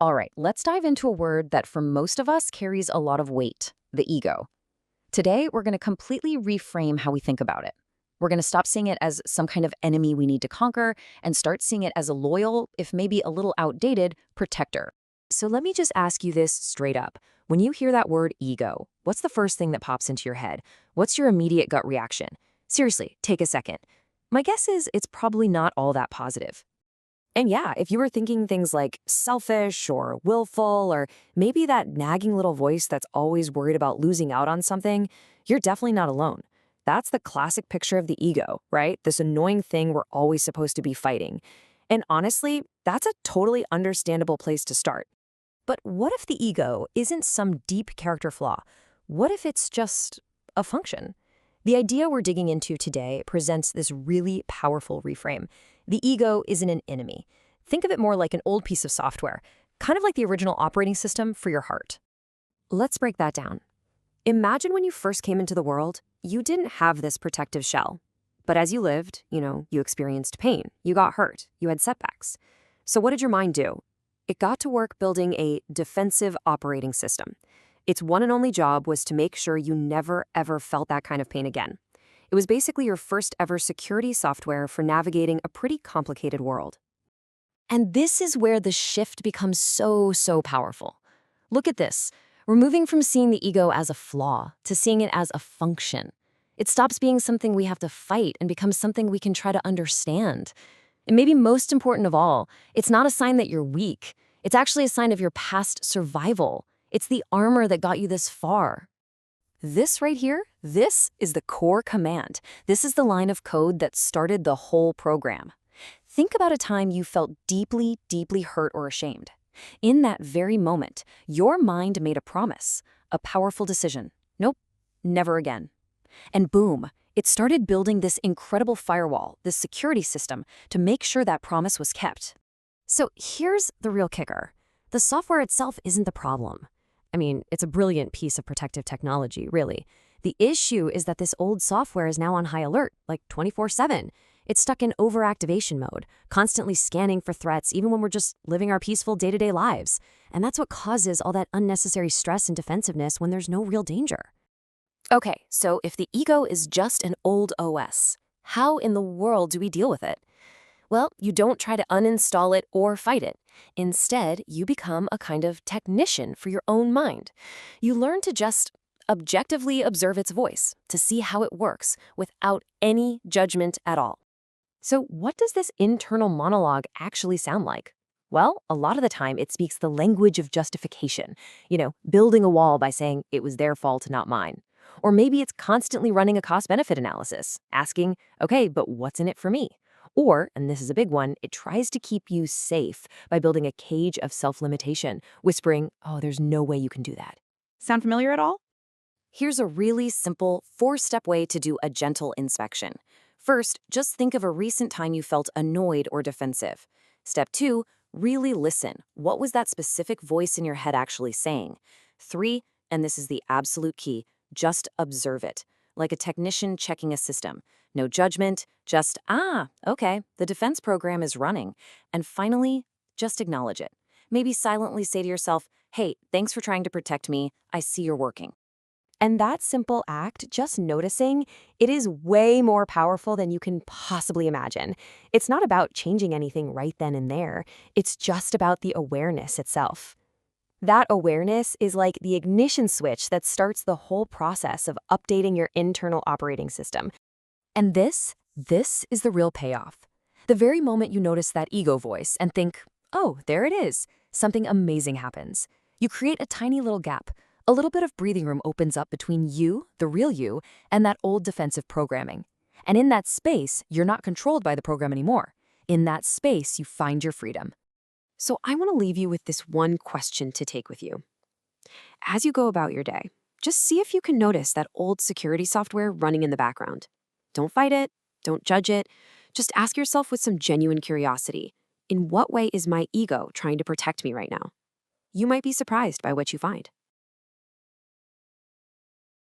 All right, let's dive into a word that for most of us carries a lot of weight, the ego. Today, we're going to completely reframe how we think about it. We're going to stop seeing it as some kind of enemy we need to conquer and start seeing it as a loyal, if maybe a little outdated, protector. So let me just ask you this straight up. When you hear that word ego, what's the first thing that pops into your head? What's your immediate gut reaction? Seriously, take a second. My guess is it's probably not all that positive. And yeah, if you were thinking things like selfish or willful, or maybe that nagging little voice that's always worried about losing out on something, you're definitely not alone. That's the classic picture of the ego, right? This annoying thing we're always supposed to be fighting. And honestly, that's a totally understandable place to start. But what if the ego isn't some deep character flaw? What if it's just a function? The idea we're digging into today presents this really powerful reframe. The ego isn't an enemy. Think of it more like an old piece of software, kind of like the original operating system for your heart. Let's break that down. Imagine when you first came into the world, you didn't have this protective shell. But as you lived, you experienced pain, you got hurt, you had setbacks. So what did your mind do? It got to work building a defensive operating system. Its one and only job was to make sure you never, ever felt that kind of pain again. It was basically your first ever security software for navigating a pretty complicated world. And this is where the shift becomes so powerful. Look at this. We're moving from seeing the ego as a flaw to seeing it as a function. It stops being something we have to fight and becomes something we can try to understand. And maybe most important of all, it's not a sign that you're weak. It's actually a sign of your past survival. It's the armor that got you this far. This right here, this is the core command. This is the line of code that started the whole program. Think about a time you felt deeply hurt or ashamed. In that very moment, your mind made a promise, a powerful decision. Nope, never again. And boom, it started building this incredible firewall, this security system, to make sure that promise was kept. So here's the real kicker. The software itself isn't the problem. I mean, it's a brilliant piece of protective technology, really. The issue is that this old software is now on high alert, like 24/7. It's stuck in overactivation mode, constantly scanning for threats even when we're just living our peaceful day-to-day lives. And that's what causes all that unnecessary stress and defensiveness when there's no real danger. Okay, so if the ego is just an old OS, how in the world do we deal with it? Well, you don't try to uninstall it or fight it. Instead, you become a kind of technician for your own mind. You learn to just objectively observe its voice, to see how it works without any judgment at all. So what does this internal monologue actually sound like? Well, a lot of the time it speaks the language of justification, building a wall by saying it was their fault, not mine. Or maybe it's constantly running a cost-benefit analysis, asking, okay, but what's in it for me? Or, and this is a big one, it tries to keep you safe by building a cage of self-limitation, whispering, oh, there's no way you can do that. Sound familiar at all? Here's a really simple 4-step way to do a gentle inspection. First, just think of a recent time you felt annoyed or defensive. Step 2, really listen. What was that specific voice in your head actually saying? 3, and this is the absolute key, just observe it, like a technician checking a system. No judgment, just, okay, the defense program is running. And finally, just acknowledge it. Maybe silently say to yourself, hey, thanks for trying to protect me. I see you're working. And that simple act, just noticing, it is way more powerful than you can possibly imagine. It's not about changing anything right then and there. It's just about the awareness itself. That awareness is like the ignition switch that starts the whole process of updating your internal operating system. And this is the real payoff. The very moment you notice that ego voice and think, oh, there it is, something amazing happens. You create a tiny little gap. A little bit of breathing room opens up between you, the real you, and that old defensive programming. And in that space, you're not controlled by the program anymore. In that space, you find your freedom. So I want to leave you with this one question to take with you. As you go about your day, just see if you can notice that old security software running in the background. Don't fight it. Don't judge it. Just ask yourself with some genuine curiosity, in what way is my ego trying to protect me right now? You might be surprised by what you find.